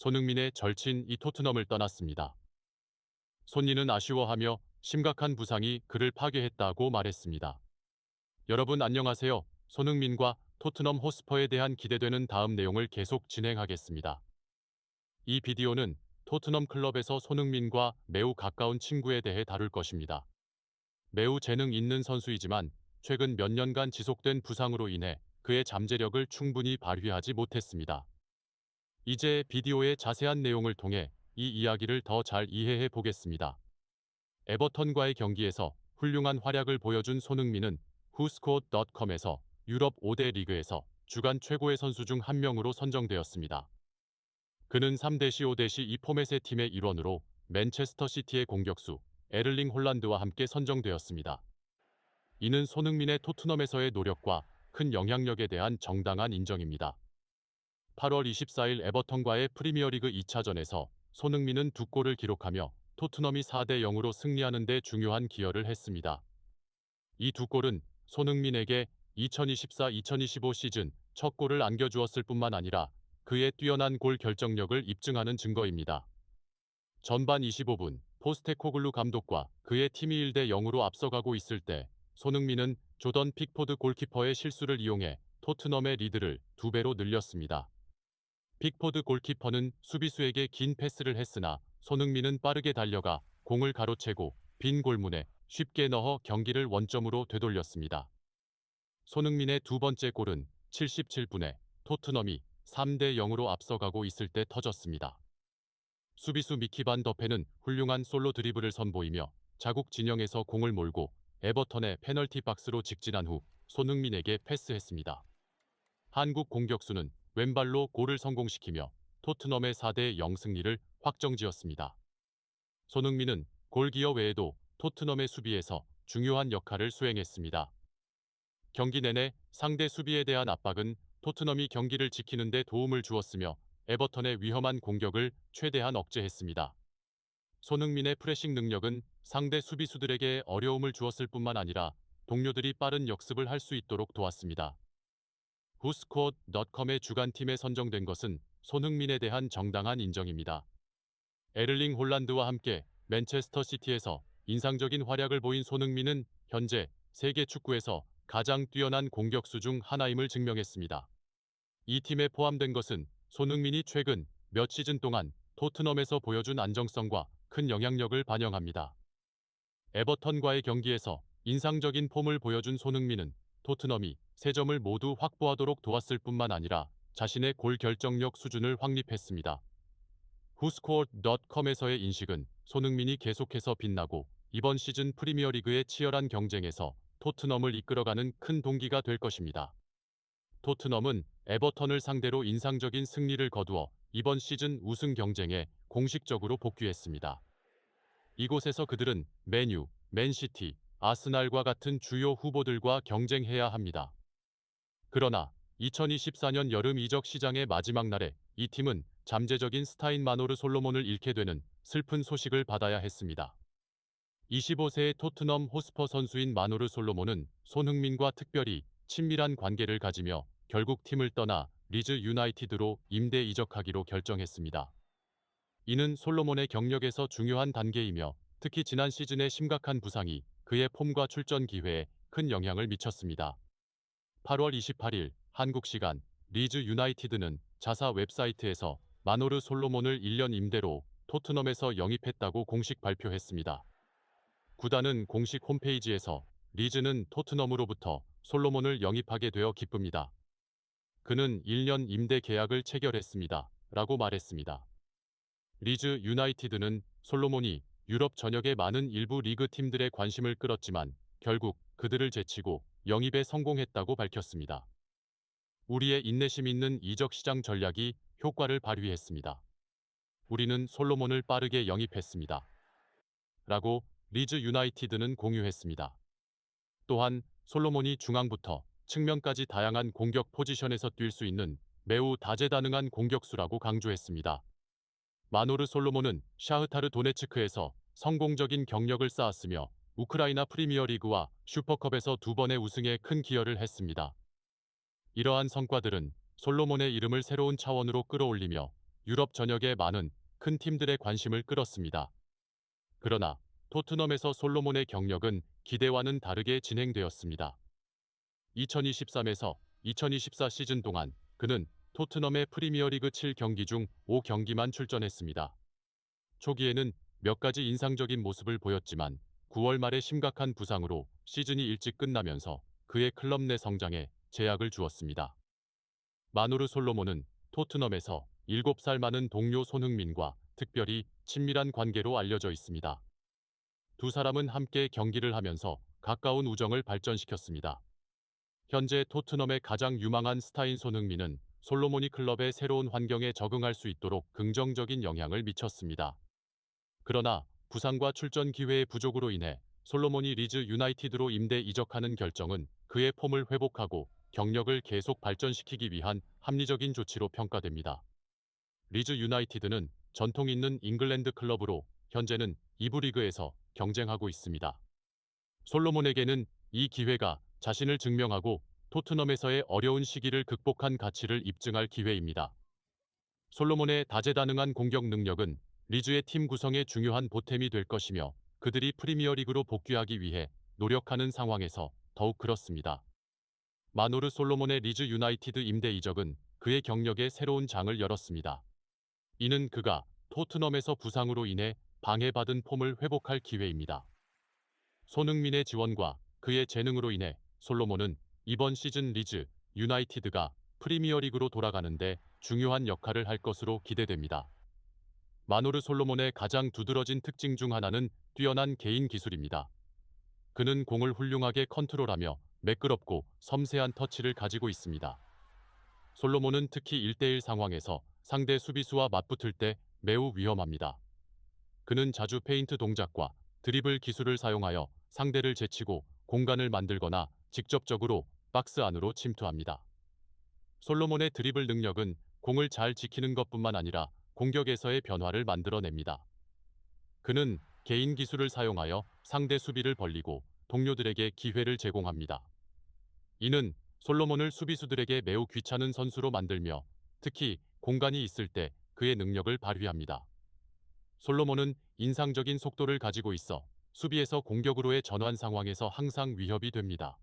손흥민의 절친이 토트넘을 떠났습니다. 손니는 아쉬워하며 심각한 부상이 그를 파괴했다고 말했습니다. 여러분 안녕하세요. 손흥민과 토트넘 호스퍼에 대한 기대되는 다음 내용을 계속 진행하겠습니다. 이 비디오는 토트넘 클럽에서 손흥민과 매우 가까운 친구에 대해 다룰 것입니다. 매우 재능 있는 선수이지만 최근 몇 년간 지속된 부상으로 인해 그의 잠재력을 충분히 발휘하지 못했습니다. 이제 비디오의 자세한 내용을 통해 이 이야기를 더 잘 이해해 보겠습니다. 에버턴과의 경기에서 훌륭한 활약을 보여준 손흥민은 후스코어닷컴에서 유럽 5대 리그에서 주간 최고의 선수 중 한 명으로 선정되었습니다. 그는 3-5-2 포맷의 팀의 일원으로 맨체스터 시티의 공격수 에를링 홀란드와 함께 선정되었습니다. 이는 손흥민의 토트넘에서의 노력과 큰 영향력에 대한 정당한 인정입니다. 8월 24일 에버턴과의 프리미어리그 2차전에서 손흥민은 2골을 기록하며 토트넘이 4-0으로 승리하는 데 중요한 기여를 했습니다. 이 2골은 손흥민에게 2024-2025 시즌 첫 골을 안겨주었을 뿐만 아니라 그의 뛰어난 골 결정력을 입증하는 증거입니다. 전반 25분 포스테코글루 감독과 그의 팀이 1-0으로 앞서가고 있을 때 손흥민은 조던 픽포드 골키퍼의 실수를 이용해 토트넘의 리드를 2배로 늘렸습니다. 픽포드 골키퍼는 수비수에게 긴 패스를 했으나 손흥민은 빠르게 달려가 공을 가로채고 빈 골문에 쉽게 넣어 경기를 원점으로 되돌렸습니다. 손흥민의 두 번째 골은 77분에 토트넘이 3-0으로 앞서가고 있을 때 터졌습니다. 수비수 미키 반 더펜은 훌륭한 솔로 드리블을 선보이며 자국 진영에서 공을 몰고 에버턴의 페널티 박스로 직진한 후 손흥민에게 패스했습니다. 한국 공격수는 왼발로 골을 성공시키며 토트넘의 4-0 승리를 확정지었습니다. 손흥민은 골기여 외에도 토트넘의 수비에서 중요한 역할을 수행했습니다. 경기 내내 상대 수비에 대한 압박은 토트넘이 경기를 지키는 데 도움을 주었으며 에버턴의 위험한 공격을 최대한 억제했습니다. 손흥민의 프레싱 능력은 상대 수비수들에게 어려움을 주었을 뿐만 아니라 동료들이 빠른 역습을 할 수 있도록 도왔습니다. 후스코어닷컴의 주간팀에 선정된 것은 손흥민에 대한 정당한 인정입니다. 에를링 홀란드와 함께 맨체스터 시티에서 인상적인 활약을 보인 손흥민은 현재 세계 축구에서 가장 뛰어난 공격수 중 하나임을 증명했습니다. 이 팀에 포함된 것은 손흥민이 최근 몇 시즌 동안 토트넘에서 보여준 안정성과 큰 영향력을 반영합니다. 에버턴과의 경기에서 인상적인 폼을 보여준 손흥민은 토트넘이 3점을 모두 확보하도록 도왔을 뿐만 아니라 자신의 골 결정력 수준을 확립했습니다. 후스코어닷컴에서의 인식은 손흥민이 계속해서 빛나고 이번 시즌 프리미어리그의 치열한 경쟁에서 토트넘을 이끌어가는 큰 동기가 될 것입니다. 토트넘은 에버턴을 상대로 인상적인 승리를 거두어 이번 시즌 우승 경쟁에 공식적으로 복귀했습니다. 이곳에서 그들은 맨유, 맨시티, 아스날과 같은 주요 후보들과 경쟁해야 합니다. 그러나 2024년 여름 이적 시장의 마지막 날에 이 팀은 잠재적인 스타인 마노르 솔로몬을 잃게 되는 슬픈 소식을 받아야 했습니다. 25세의 토트넘 호스퍼 선수인 마노르 솔로몬은 손흥민과 특별히 친밀한 관계를 가지며 결국 팀을 떠나 리즈 유나이티드로 임대 이적하기로 결정했습니다. 이는 솔로몬의 경력에서 중요한 단계이며 특히 지난 시즌의 심각한 부상이 그의 폼과 출전 기회에 큰 영향을 미쳤습니다. 8월 28일 한국 시간 리즈 유나이티드는 자사 웹사이트에서 마노르 솔로몬을 1년 임대로 토트넘에서 영입했다고 공식 발표했습니다. 구단은 공식 홈페이지에서 리즈는 토트넘으로부터 솔로몬을 영입하게 되어 기쁩니다. 그는 1년 임대 계약을 체결했습니다. 라고 말했습니다. 리즈 유나이티드는 솔로몬이 유럽 전역의 많은 일부 리그 팀들의 관심을 끌었지만 결국 그들을 제치고 영입에 성공했다고 밝혔습니다. 우리의 인내심 있는 이적 시장 전략이 효과를 발휘했습니다. 우리는 솔로몬을 빠르게 영입했습니다. 라고 리즈 유나이티드는 공유했습니다. 또한 솔로몬이 중앙부터 측면까지 다양한 공격 포지션에서 뛸 수 있는 매우 다재다능한 공격수라고 강조했습니다. 마노르 솔로몬은 샤흐타르 도네츠크에서 성공적인 경력을 쌓았으며 우크라이나 프리미어리그와 슈퍼컵에서 2번의 우승에 큰 기여를 했습니다. 이러한 성과들은 솔로몬의 이름을 새로운 차원으로 끌어올리며 유럽 전역의 많은 큰 팀들의 관심을 끌었습니다. 그러나 토트넘에서 솔로몬의 경력은 기대와는 다르게 진행되었습니다. 2023에서 2024 시즌 동안 그는 토트넘의 프리미어리그 7경기 중 5경기만 출전했습니다. 초기에는 몇 가지 인상적인 모습을 보였지만 9월 말에 심각한 부상으로 시즌이 일찍 끝나면서 그의 클럽 내 성장에 제약을 주었습니다. 마누르 솔로몬은 토트넘에서 7살 많은 동료 손흥민과 특별히 친밀한 관계로 알려져 있습니다. 두 사람은 함께 경기를 하면서 가까운 우정을 발전시켰습니다. 현재 토트넘의 가장 유망한 스타인 손흥민은 솔로몬이 클럽의 새로운 환경에 적응할 수 있도록 긍정적인 영향을 미쳤습니다. 그러나 부상과 출전 기회의 부족으로 인해 솔로몬이 리즈 유나이티드로 임대 이적하는 결정은 그의 폼을 회복하고 경력을 계속 발전시키기 위한 합리적인 조치로 평가됩니다. 리즈 유나이티드는 전통 있는 잉글랜드 클럽으로 현재는 2부 리그에서 경쟁하고 있습니다. 솔로몬에게는 이 기회가 자신을 증명하고 토트넘에서의 어려운 시기를 극복한 가치를 입증할 기회입니다. 솔로몬의 다재다능한 공격 능력은 리즈의 팀 구성에 중요한 보탬이 될 것이며 그들이 프리미어리그로 복귀하기 위해 노력하는 상황에서 더욱 그렇습니다. 마노르 솔로몬의 리즈 유나이티드 임대 이적은 그의 경력에 새로운 장을 열었습니다. 이는 그가 토트넘에서 부상으로 인해 방해받은 폼을 회복할 기회입니다. 손흥민의 지원과 그의 재능으로 인해 솔로몬은 이번 시즌 리즈 유나이티드가 프리미어리그로 돌아가는데 중요한 역할을 할 것으로 기대됩니다. 마노르 솔로몬의 가장 두드러진 특징 중 하나는 뛰어난 개인 기술입니다. 그는 공을 훌륭하게 컨트롤하며 매끄럽고 섬세한 터치를 가지고 있습니다. 솔로몬은 특히 1대1 상황에서 상대 수비수와 맞붙을 때 매우 위험합니다. 그는 자주 페인트 동작과 드리블 기술을 사용하여 상대를 제치고 공간을 만들거나 직접적으로 박스 안으로 침투합니다. 솔로몬의 드리블 능력은 공을 잘 지키는 것뿐만 아니라 공격에서의 변화를 만들어냅니다. 그는 개인 기술을 사용하여 상대 수비를 벌리고 동료들에게 기회를 제공합니다. 이는 솔로몬을 수비수들에게 매우 귀찮은 선수로 만들며 특히 공간이 있을 때 그의 능력을 발휘합니다. 솔로몬은 인상적인 속도를 가지고 있어 수비에서 공격으로의 전환 상황에서 항상 위협이 됩니다.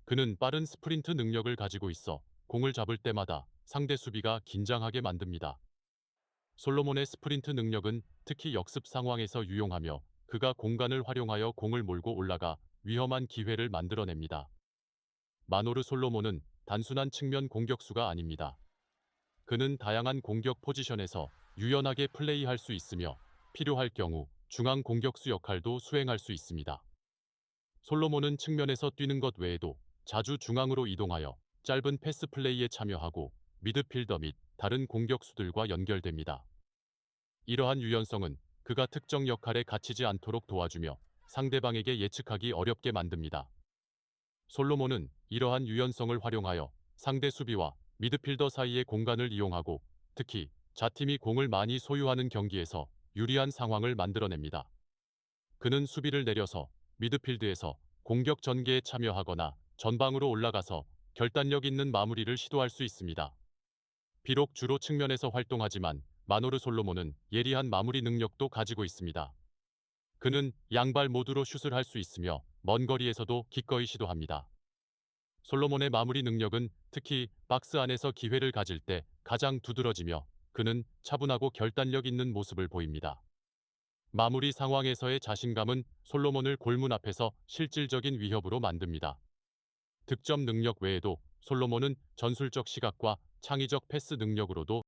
그는 빠른 스프린트 능력을 가지고 있어 공을 잡을 때마다 상대 수비가 긴장하게 만듭니다. 솔로몬의 스프린트 능력은 특히 역습 상황에서 유용하며 그가 공간을 활용하여 공을 몰고 올라가 위험한 기회를 만들어냅니다. 마노르 솔로몬은 단순한 측면 공격수가 아닙니다. 그는 다양한 공격 포지션에서 유연하게 플레이할 수 있으며 필요할 경우 중앙 공격수 역할도 수행할 수 있습니다. 솔로몬은 측면에서 뛰는 것 외에도 자주 중앙으로 이동하여 짧은 패스 플레이에 참여하고 미드필더 및 다른 공격수들과 연결됩니다. 이러한 유연성은 그가 특정 역할에 갇히지 않도록 도와주며 상대방에게 예측하기 어렵게 만듭니다. 솔로몬은 이러한 유연성을 활용하여 상대 수비와 미드필더 사이의 공간을 이용하고 특히 자팀이 공을 많이 소유하는 경기에서 유리한 상황을 만들어냅니다. 그는 수비를 내려서 미드필드에서 공격 전개에 참여하거나 전방으로 올라가서 결단력 있는 마무리를 시도할 수 있습니다. 비록 주로 측면에서 활동하지만 마노르 솔로몬은 예리한 마무리 능력도 가지고 있습니다. 그는 양발 모두로 슛을 할 수 있으며 먼 거리에서도 기꺼이 시도합니다. 솔로몬의 마무리 능력은 특히 박스 안에서 기회를 가질 때 가장 두드러지며 그는 차분하고 결단력 있는 모습을 보입니다. 마무리 상황에서의 자신감은 솔로몬을 골문 앞에서 실질적인 위협으로 만듭니다. 득점 능력 외에도 솔로몬은 전술적 시각과 창의적 패스 능력으로도